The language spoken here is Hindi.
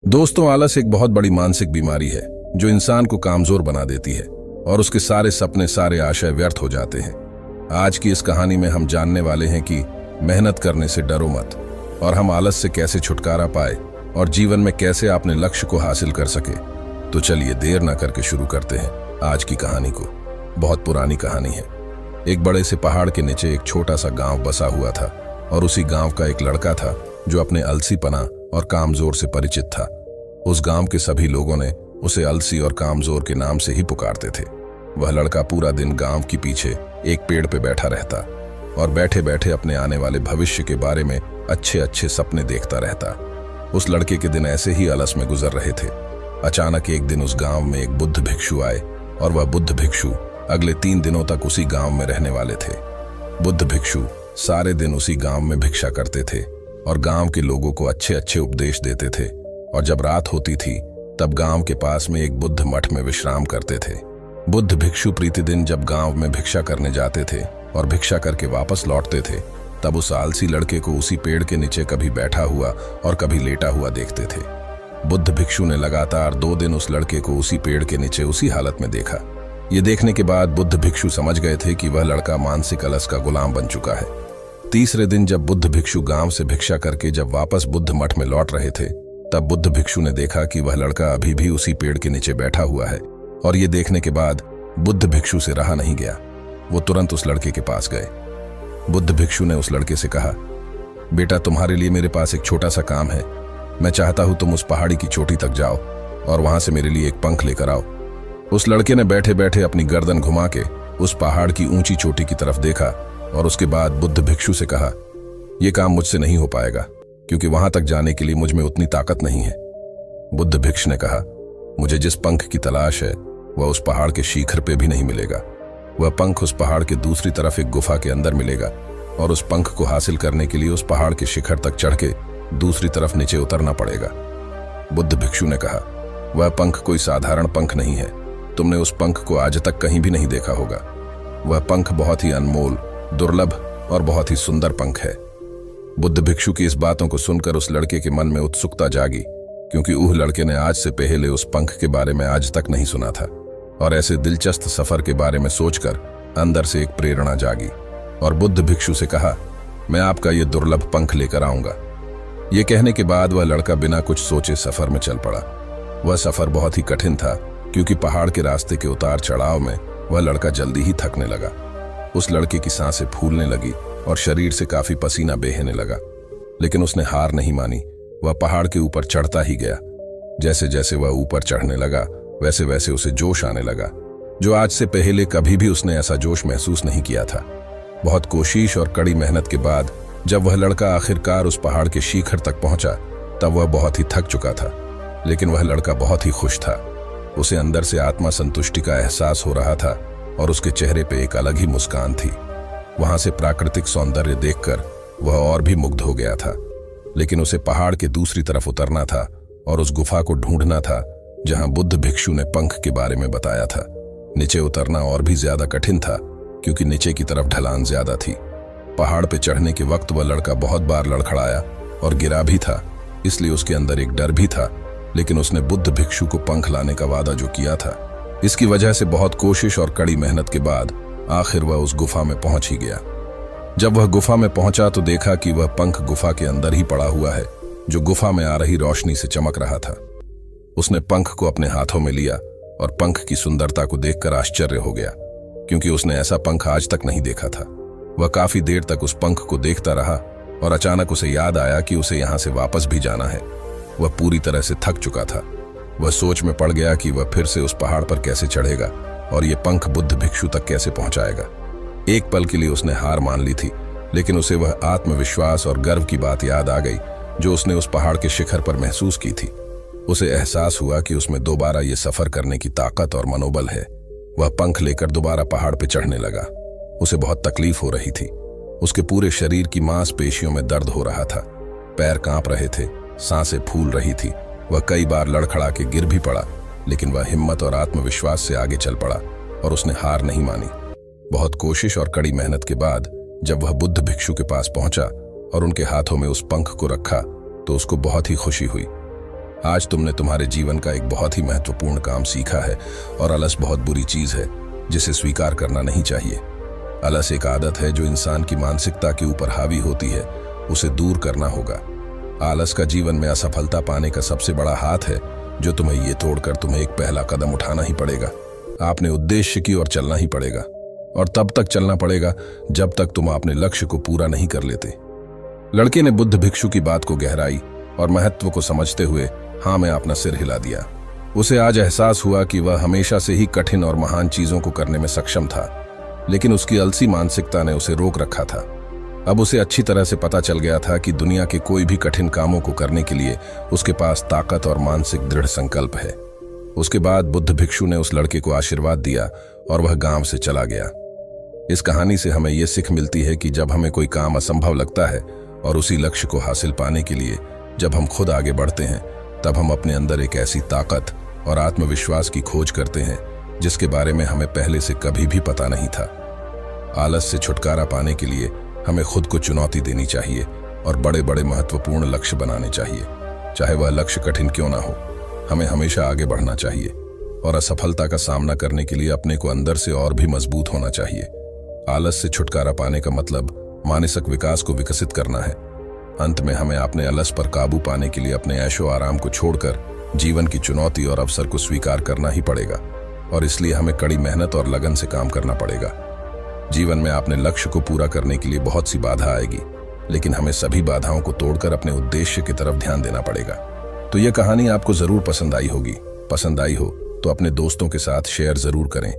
दोस्तों, आलस एक बहुत बड़ी मानसिक बीमारी है जो इंसान को कामजोर बना देती है और उसके सारे सपने, सारे आशय व्यर्थ हो जाते हैं। आज की इस कहानी में हम जानने वाले हैं कि मेहनत करने से डरो मत और हम आलस से कैसे छुटकारा पाए और जीवन में कैसे अपने लक्ष्य को हासिल कर सके। तो चलिए देर न करके शुरू करते हैं आज की कहानी को। बहुत पुरानी कहानी है। एक बड़े से पहाड़ के नीचे एक छोटा सा गांव बसा हुआ था और उसी गांव का एक लड़का था जो अपने आलसीपना और कामजोर से परिचित था। उस गांव के सभी लोगों ने उसे आलसी और कामजोर के नाम से ही पुकारते थे। वह लड़का पूरा दिन गांव के पीछे एक पेड़ पे बैठा रहता और बैठे बैठे अपने आने वाले भविष्य के बारे में अच्छे अच्छे सपने देखता रहता। उस लड़के के दिन ऐसे ही आलस में गुजर रहे थे। अचानक एक दिन उस गांव में एक बुद्ध भिक्षु आए और वह बुद्ध भिक्षु अगले 3 दिनों तक उसी गांव में रहने वाले थे। बुद्ध भिक्षु सारे दिन उसी गांव में भिक्षा करते थे और गांव के लोगों को अच्छे अच्छे उपदेश देते थे। और जब रात होती थी तब गांव के पास में एक बुद्ध मठ में विश्राम करते थे। बुद्ध भिक्षु प्रतिदिन जब गांव में भिक्षा करने जाते थे और भिक्षा करके वापस लौटते थे तब उस आलसी लड़के को उसी पेड़ के नीचे कभी बैठा हुआ और कभी लेटा हुआ देखते थे। बुद्ध भिक्षु ने लगातार 2 दिन उस लड़के को उसी पेड़ के नीचे उसी हालत में देखा। ये देखने के बाद बुद्ध भिक्षु समझ गए थे कि वह लड़का मानसिक आलस का गुलाम बन चुका है। तीसरे दिन जब बुद्ध भिक्षु गांव से भिक्षा करके जब वापस बुद्ध मठ में लौट रहे थे तब बुद्ध भिक्षु ने देखा कि वह लड़का अभी भी उसी पेड़ के नीचे बैठा हुआ है। और ये देखने के बाद बुद्ध भिक्षु से रहा नहीं गया। वो तुरंत उस लड़के के पास गए। बुद्ध भिक्षु ने उस लड़के से कहा, बेटा, तुम्हारे लिए मेरे पास एक छोटा सा काम है। मैं चाहता हूं तुम उस पहाड़ी की चोटी तक जाओ और वहां से मेरे लिए एक पंख लेकर आओ। उस लड़के ने बैठे बैठे अपनी गर्दन घुमा के उस पहाड़ की ऊंची चोटी की तरफ देखा और उसके बाद बुद्ध भिक्षु से कहा, यह काम मुझसे नहीं हो पाएगा क्योंकि वहां तक जाने के लिए मुझ में उतनी ताकत नहीं है। बुद्ध भिक्षु ने कहा, मुझे जिस पंख की तलाश है वह उस पहाड़ के शिखर पे भी नहीं मिलेगा। वह पंख उस पहाड़ के दूसरी तरफ एक गुफा के अंदर मिलेगा और उस पंख को हासिल करने के लिए उस पहाड़ के शिखर तक चढ़ के दूसरी तरफ नीचे उतरना पड़ेगा। बुद्ध भिक्षु ने कहा, वह पंख कोई साधारण पंख नहीं है। तुमने उस पंख को आज तक कहीं भी नहीं देखा होगा। वह पंख बहुत ही अनमोल, दुर्लभ और बहुत ही सुंदर पंख है। बुद्ध भिक्षु की इस बातों को सुनकर उस लड़के के मन में उत्सुकता जागी क्योंकि उस लड़के ने आज से पहले उस पंख के बारे में आज तक नहीं सुना था। और ऐसे दिलचस्प सफर के बारे में सोचकर अंदर से एक प्रेरणा जागी और बुद्ध भिक्षु से कहा, मैं आपका ये दुर्लभ पंख लेकर आऊंगा। ये कहने के बाद वह लड़का बिना कुछ सोचे सफर में चल पड़ा। वह सफर बहुत ही कठिन था क्योंकि पहाड़ के रास्ते के उतार चढ़ाव में वह लड़का जल्दी ही थकने लगा। उस लड़के की सांसें फूलने लगी और शरीर से काफी पसीना बहने लगा, लेकिन उसने हार नहीं मानी। वह पहाड़ के ऊपर चढ़ता ही गया। जैसे जैसे वह ऊपर चढ़ने लगा वैसे वैसे उसे जोश आने लगा, जो आज से पहले कभी भी उसने ऐसा जोश महसूस नहीं किया था। बहुत कोशिश और कड़ी मेहनत के बाद जब वह लड़का आखिरकार उस पहाड़ के शिखर तक पहुंचा तब वह बहुत ही थक चुका था, लेकिन वह लड़का बहुत ही खुश था। उसे अंदर से आत्मा संतुष्टि का एहसास हो रहा था और उसके चेहरे पे एक अलग ही मुस्कान थी। वहां से प्राकृतिक सौंदर्य देखकर वह और भी मुग्ध हो गया था, लेकिन उसे पहाड़ के दूसरी तरफ उतरना था और उस गुफा को ढूंढना था जहां बुद्ध भिक्षु ने पंख के बारे में बताया था। नीचे उतरना और भी ज्यादा कठिन था क्योंकि नीचे की तरफ ढलान ज्यादा थी। पहाड़ पे चढ़ने के वक्त वह लड़का बहुत बार लड़खड़ाया और गिरा भी था, इसलिए उसके अंदर एक डर भी था। लेकिन उसने बुद्ध भिक्षु को पंख लाने का वादा जो किया था, इसकी वजह से बहुत कोशिश और कड़ी मेहनत के बाद आखिर वह उस गुफा में पहुंच ही गया। जब वह गुफा में पहुंचा तो देखा कि वह पंख गुफा के अंदर ही पड़ा हुआ है, जो गुफा में आ रही रोशनी से चमक रहा था। उसने पंख को अपने हाथों में लिया और पंख की सुंदरता को देखकर आश्चर्य हो गया क्योंकि उसने ऐसा पंख आज तक नहीं देखा था। वह काफी देर तक उस पंख को देखता रहा और अचानक उसे याद आया कि उसे यहां से वापस भी जाना है। वह पूरी तरह से थक चुका था। वह सोच में पड़ गया कि वह फिर से उस पहाड़ पर कैसे चढ़ेगा और ये पंख बुद्ध भिक्षु तक कैसे पहुंचाएगा। एक पल के लिए उसने हार मान ली थी, लेकिन उसे वह आत्मविश्वास और गर्व की बात याद आ गई जो उसने उस पहाड़ के शिखर पर महसूस की थी। उसे एहसास हुआ कि उसमें दोबारा ये सफर करने की ताकत और मनोबल है। वह पंख लेकर दोबारा पहाड़ पर चढ़ने लगा। उसे बहुत तकलीफ हो रही थी। उसके पूरे शरीर की मांसपेशियों में दर्द हो रहा था। पैर कांप रहे थे, सांसें फूल रही थी। वह कई बार लड़खड़ा के गिर भी पड़ा, लेकिन वह हिम्मत और आत्मविश्वास से आगे चल पड़ा और उसने हार नहीं मानी। बहुत कोशिश और कड़ी मेहनत के बाद जब वह बुद्ध भिक्षु के पास पहुंचा और उनके हाथों में उस पंख को रखा तो उसको बहुत ही खुशी हुई। आज तुमने तुम्हारे जीवन का एक बहुत ही महत्वपूर्ण काम सीखा है और आलस बहुत बुरी चीज है जिसे स्वीकार करना नहीं चाहिए। आलस एक आदत है जो इंसान की मानसिकता के ऊपर हावी होती है, उसे दूर करना होगा। आलस का जीवन में असफलता पाने का सबसे बड़ा हाथ है जो तुम्हें ये तोड़कर तुम्हें एक पहला कदम उठाना ही पड़ेगा। आपने उद्देश्य की ओर चलना ही पड़ेगा और तब तक चलना पड़ेगा जब तक तुम अपने लक्ष्य को पूरा नहीं कर लेते। लड़के ने बुद्ध भिक्षु की बात को गहराई और महत्व को समझते हुए हाँ में अपना सिर हिला दिया। उसे आज एहसास हुआ कि वह हमेशा से ही कठिन और महान चीजों को करने में सक्षम था, लेकिन उसकी अलसी मानसिकता ने उसे रोक रखा था। अब उसे अच्छी तरह से पता चल गया था कि दुनिया के कोई भी कठिन कामों को करने के लिए उसके पास ताकत और मानसिक दृढ़ संकल्प है। उसके बाद बुद्ध भिक्षु ने उस लड़के को आशीर्वाद दिया और वह गांव से चला गया। इस कहानी से हमें यह सीख मिलती है कि जब हमें कोई काम असंभव लगता है और उसी लक्ष्य को हासिल पाने के लिए जब हम खुद आगे बढ़ते हैं, तब हम अपने अंदर एक ऐसी ताकत और आत्मविश्वास की खोज करते हैं जिसके बारे में हमें पहले से कभी भी पता नहीं था। आलस से छुटकारा पाने के लिए हमें खुद को चुनौती देनी चाहिए और बड़े बड़े महत्वपूर्ण लक्ष्य बनाने चाहिए। चाहे वह लक्ष्य कठिन क्यों ना हो, हमें हमेशा आगे बढ़ना चाहिए और असफलता का सामना करने के लिए अपने को अंदर से और भी मजबूत होना चाहिए। आलस से छुटकारा पाने का मतलब मानसिक विकास को विकसित करना है। अंत में हमें अपने आलस पर काबू पाने के लिए अपने ऐशो आराम को छोड़कर जीवन की चुनौती और अवसर को स्वीकार करना ही पड़ेगा और इसलिए हमें कड़ी मेहनत और लगन से काम करना पड़ेगा। जीवन में अपने लक्ष्य को पूरा करने के लिए बहुत सी बाधा आएगी, लेकिन हमें सभी बाधाओं को तोड़कर अपने उद्देश्य की तरफ ध्यान देना पड़ेगा। तो यह कहानी आपको जरूर पसंद आई होगी। पसंद आई हो तो अपने दोस्तों के साथ शेयर जरूर करें